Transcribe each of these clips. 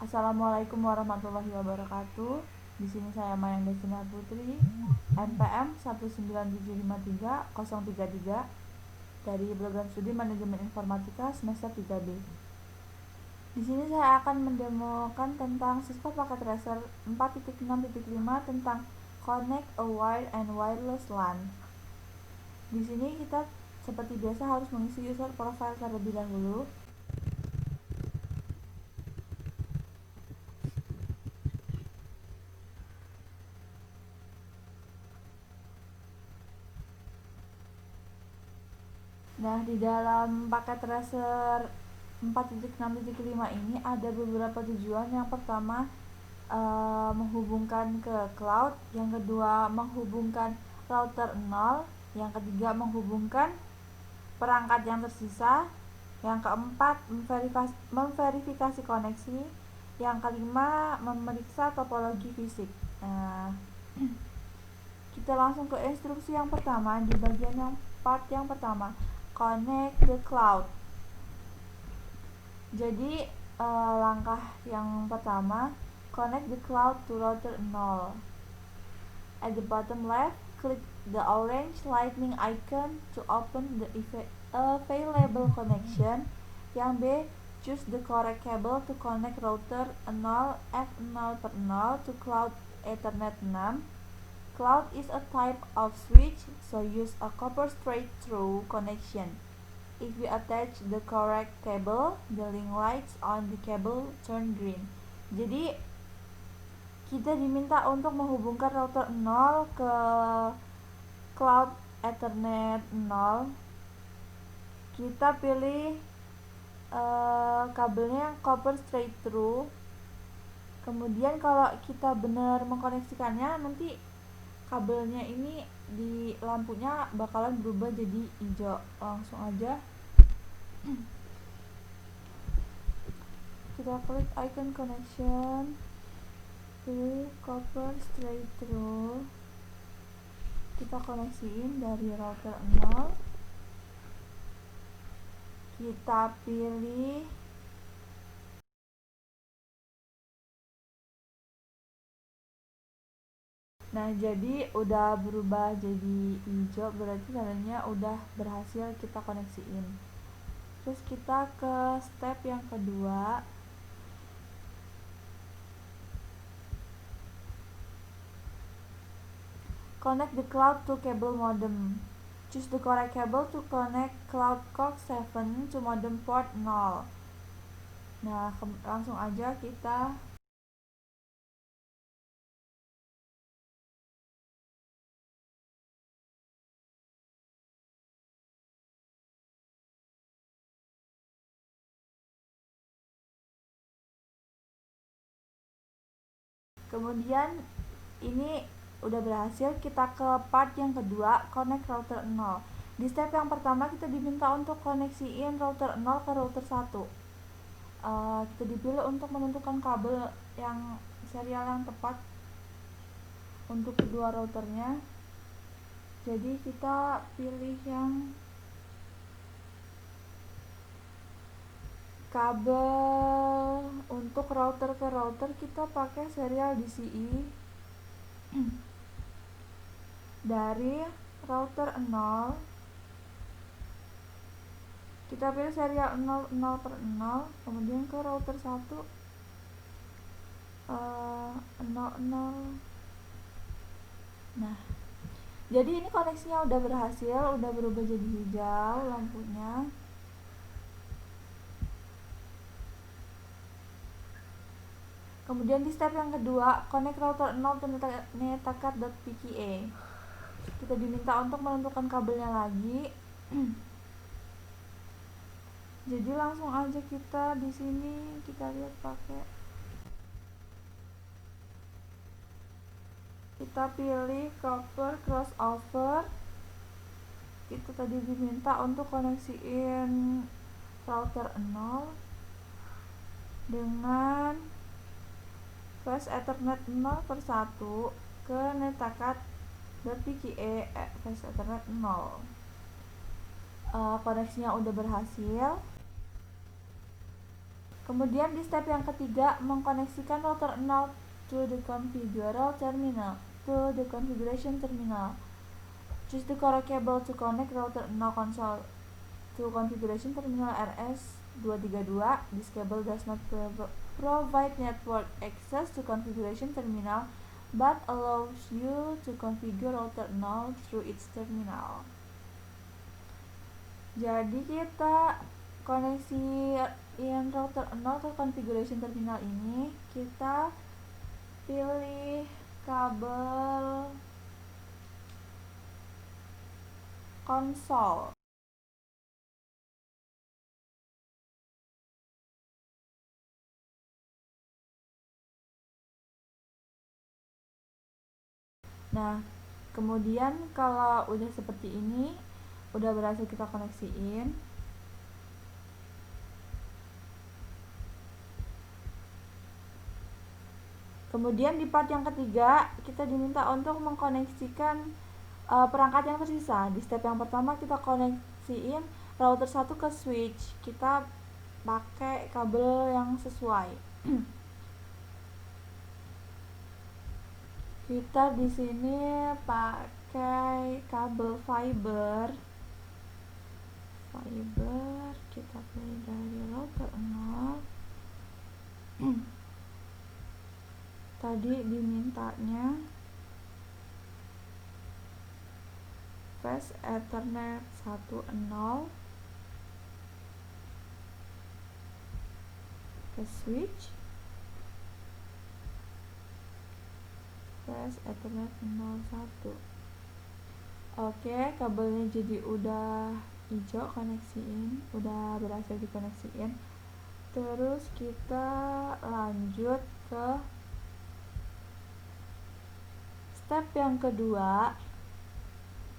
Assalamualaikum warahmatullahi wabarakatuh. Di sini saya Mayang Destina Putri, NPM 19753-033 dari program studi Manajemen Informatika semester 3B. Di sini saya akan mendemokan tentang siswa paket Racer 4.6.5 tentang Connect a Wired and Wireless LAN. Di sini kita seperti biasa harus mengisi user profile terlebih dahulu. Nah, di dalam paket Racer 4.6.5 ini ada beberapa tujuan. Yang pertama, menghubungkan ke cloud, yang kedua menghubungkan router 0, yang ketiga menghubungkan perangkat yang tersisa, yang keempat memverifikasi koneksi, yang kelima memeriksa topologi fisik. Nah, kita langsung ke instruksi yang pertama. Di bagian part yang pertama, connect the cloud. Jadi langkah yang pertama, connect the cloud to router 0. At the bottom left, click the orange lightning icon to open the available connection. Yang B, choose the correct cable to connect router 0 F0/0 to cloud Ethernet 6. Cloud is a type of switch, so use a copper straight-through connection. If we attach the correct cable, the link lights on the cable turn green. Jadi kita diminta untuk menghubungkan router 0 ke cloud Ethernet 0. Kita pilih kabelnya copper straight through. Kemudian kalau kita benar mengkoneksikannya, nanti kabelnya ini di lampunya bakalan berubah jadi hijau. Langsung aja kita klik icon connection, pilih copper straight through, kita koneksiin dari router 0, kita pilih nah, jadi udah berubah jadi hijau, berarti tandanya udah berhasil kita koneksiin. Terus kita ke step yang kedua, connect the cloud to cable modem. Choose the correct cable to connect cloud cox 7 to modem port 0. Nah, langsung aja kita kemudian ini udah berhasil. Kita ke part yang kedua, connect router 0. Di step yang pertama kita diminta untuk koneksiin router 0 ke router 1. Kita dipilih untuk menentukan kabel yang serial yang tepat untuk kedua routernya. Jadi kita pilih yang kabel untuk router ke router, kita pakai serial DCI dari router 0. Kita pilih serial 0/0, kemudian ke router 1 0/0. Nah, jadi ini koneksinya udah berhasil, udah berubah jadi hijau lampunya. Kemudian di step yang kedua, connect router 0 to netacad.pca. Kita diminta untuk menentukan kabelnya lagi. Jadi langsung aja kita di sini kita lihat pakai, kita pilih copper crossover. Kita tadi diminta untuk koneksiin router 0 dengan flash Ethernet 0/1 ke netacad.pca flash Ethernet 0. Koneksinya udah berhasil. Kemudian di step yang ketiga, mengkoneksikan router 0 to the configuration terminal. Choose the correct cable to connect router 0 console to configuration terminal RS232. This cable does not provide network access to configuration terminal but allows you to configure router 0 through its terminal. Jadi kita koneksiin router 0 ke configuration terminal ini, kita pilih kabel konsol. Nah, kemudian kalau udah seperti ini, udah berhasil kita koneksiin, kemudian di part yang ketiga kita diminta untuk mengkoneksikan perangkat yang tersisa. Di step yang pertama kita koneksiin router 1 ke switch. Kita pakai kabel yang sesuai. Kita di sini pakai kabel fiber. Kita pilih dari router 0. Tadi dimintanya fast Ethernet 1.0 ke switch fast Ethernet 01. Oke, kabelnya jadi udah hijau, koneksiin, udah berhasil dikoneksiin. Terus kita lanjut ke step yang kedua,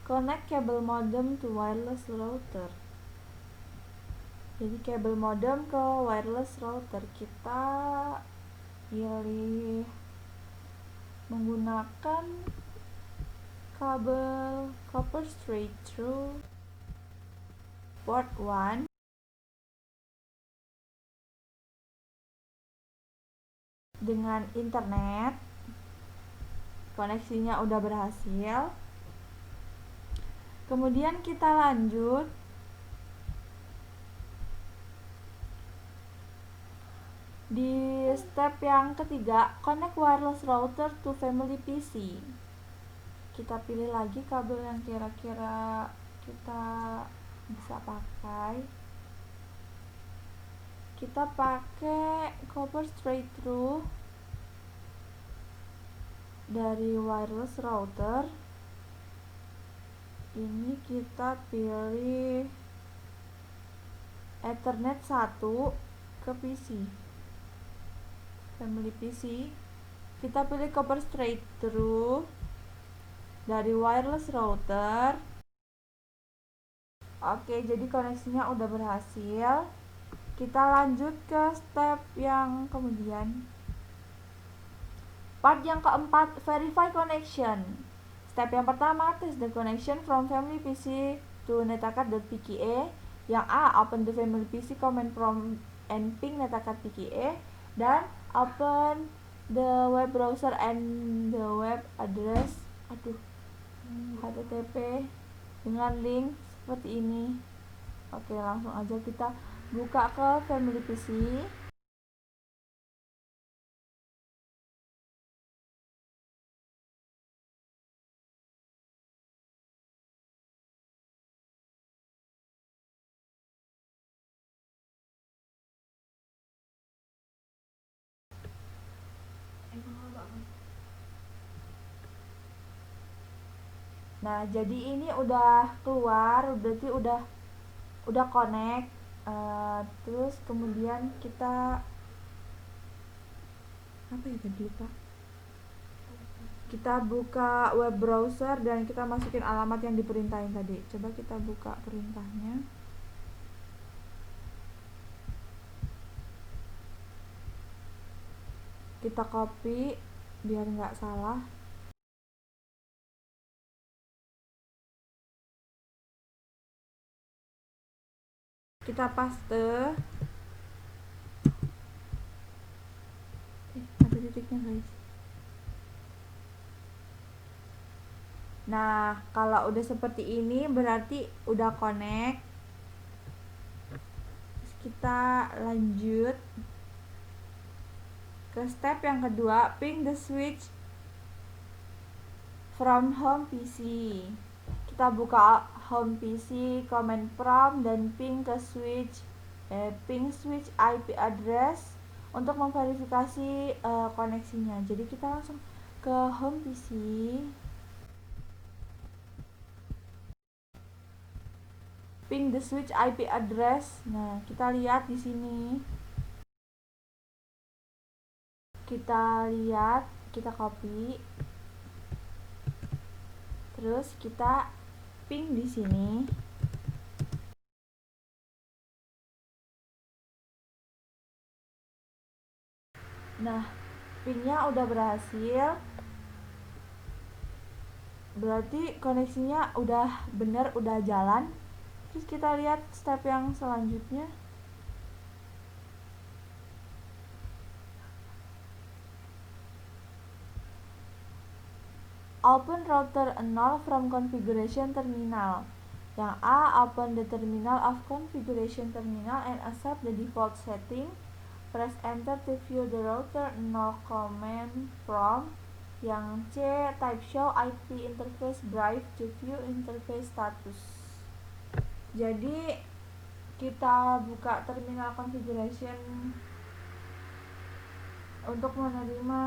connect kabel modem to wireless router. Jadi kabel modem ke wireless router kita pilih menggunakan kabel copper straight through port 1 dengan internet. Koneksinya udah berhasil. Kemudian kita lanjut di step yang ketiga, connect wireless router to family PC. Kita pilih lagi kabel yang kira-kira kita bisa pakai. Kita pakai copper straight through dari wireless router. Ini kita pilih Ethernet 1 ke PC, family PC. Kita pilih copper straight through dari wireless router. Oke, jadi koneksinya udah berhasil. Kita lanjut ke step yang kemudian. Part yang keempat, verify connection. Step yang pertama, test the connection from family PC to netacard.pka. Yang A, open the family PC command prompt and ping netacard.pka. Dan open the web browser and the web address http dengan link seperti ini. Oke, langsung aja kita buka ke family PC. Nah, jadi ini udah keluar, berarti udah connect. Terus kemudian kita apa ya tadi lupa? Kita buka web browser dan kita masukin alamat yang diperintahin tadi. Coba kita buka perintahnya. Kita copy biar nggak salah. Kita paste. ada titiknya guys. Nah, kalau udah seperti ini berarti udah connect. Terus kita lanjut ke step yang kedua, ping the switch from home PC. Kita buka home PC, command prompt, dan ping switch IP address untuk memverifikasi koneksinya. Jadi kita langsung ke home PC. Ping the switch IP address. Nah, kita lihat di sini. Kita lihat, kita copy. Terus kita ping di sini. Nah, pingnya udah berhasil. Berarti koneksinya udah bener, udah jalan. Terus kita lihat step yang selanjutnya. Open router 0 from configuration terminal. Yang A, open the terminal of configuration terminal and accept the default setting. Press enter to view the router 0 command prompt. Yang C, type show IP interface drive to view interface status. Jadi kita buka terminal configuration untuk menerima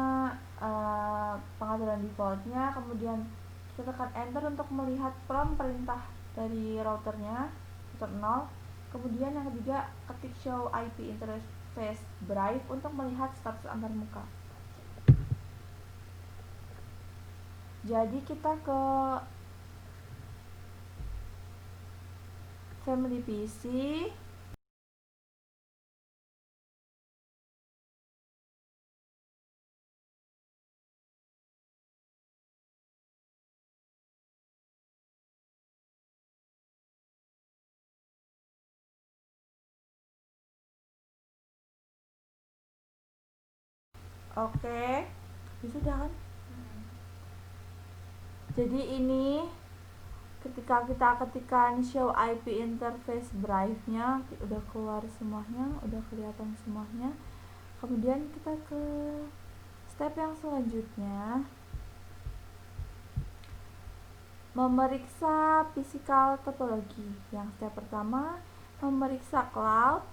pengaturan defaultnya, kemudian kita tekan enter untuk melihat prompt perintah dari routernya, router 0. Kemudian yang ketiga, ketik show IP interface drive untuk melihat status antarmuka. Jadi kita ke family PC. Oke, sudah kan? Jadi ini ketika kita ketikkan show IP interface drive-nya udah keluar semuanya, udah kelihatan semuanya. Kemudian kita ke step yang selanjutnya, memeriksa physical topology. Yang step pertama, memeriksa cloud.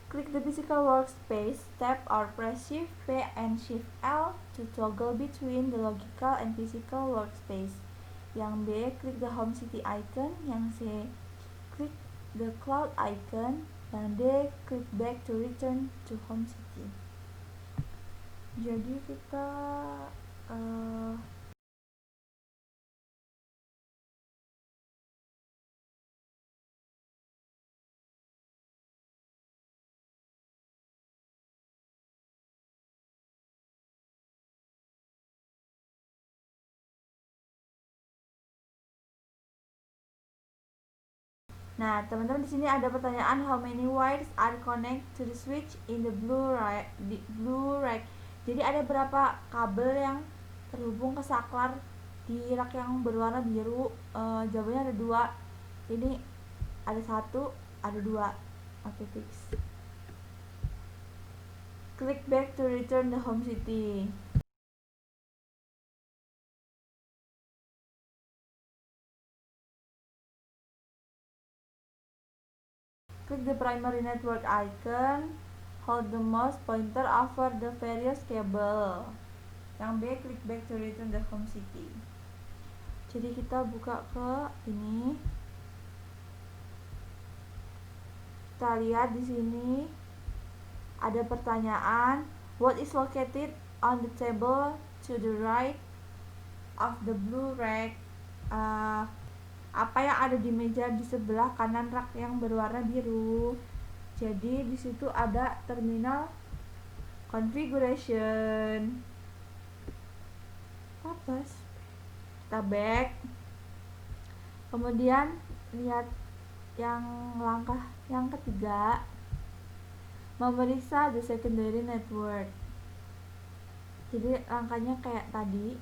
Klik the physical workspace tab or press Shift P and Shift L to toggle between the logical and physical workspace. Yang B, klik the home city icon. Yang C, klik the cloud icon. Yang D, klik back to return to home city. Jadi kita Nah, teman-teman, di sini ada pertanyaan, how many wires are connected to the switch in the blue rack. Jadi ada berapa kabel yang terhubung ke saklar di rak yang berwarna biru? Jawabannya ada 2. Ini ada 1, ada 2. Oke, fix. Click back to return the home city. Click the primary network icon. Hold the mouse pointer over the various cable. Yang B, klik back to return the home city. Jadi kita buka ke ini. Kita lihat di sini ada pertanyaan, what is located on the table to the right of the blue rack? Apa yang ada di meja di sebelah kanan rak yang berwarna biru? Jadi di situ ada terminal configuration. Tapos kita back. Kemudian lihat yang langkah yang ketiga, memeriksa the secondary network. Jadi langkahnya kayak tadi.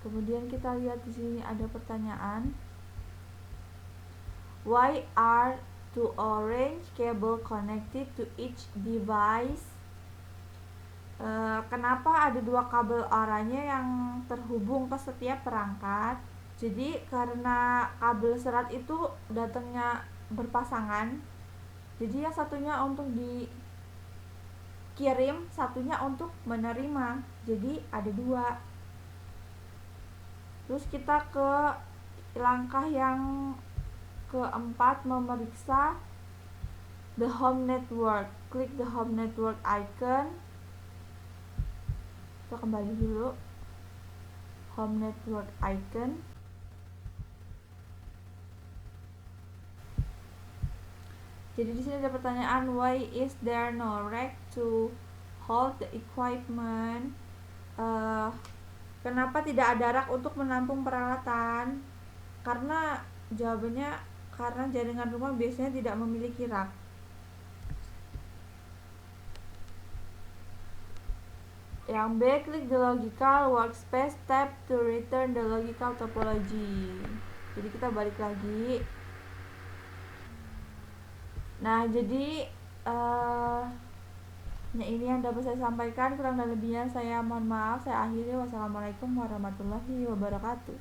Kemudian kita lihat di sini ada pertanyaan. Why are two orange cable connected to each device? Kenapa ada dua kabel oranye yang terhubung ke setiap perangkat? Jadi karena kabel serat itu datangnya berpasangan, jadi yang satunya untuk dikirim, satunya untuk menerima, jadi ada dua. Terus kita ke langkah yang keempat, memeriksa the home network. Klik the home network icon. Kita kembali dulu, home network icon. Jadi di sini ada pertanyaan, why is there no rack to hold the equipment? Kenapa tidak ada rak untuk menampung peralatan? Karena jawabannya karena jaringan rumah biasanya tidak memiliki rak. Yang B, klik the logical workspace tab to return the logical topology. Jadi kita balik lagi. Nah, jadi ini yang dapat saya sampaikan. Kurang dan lebihnya saya mohon maaf. Saya akhiri. Wassalamualaikum warahmatullahi wabarakatuh.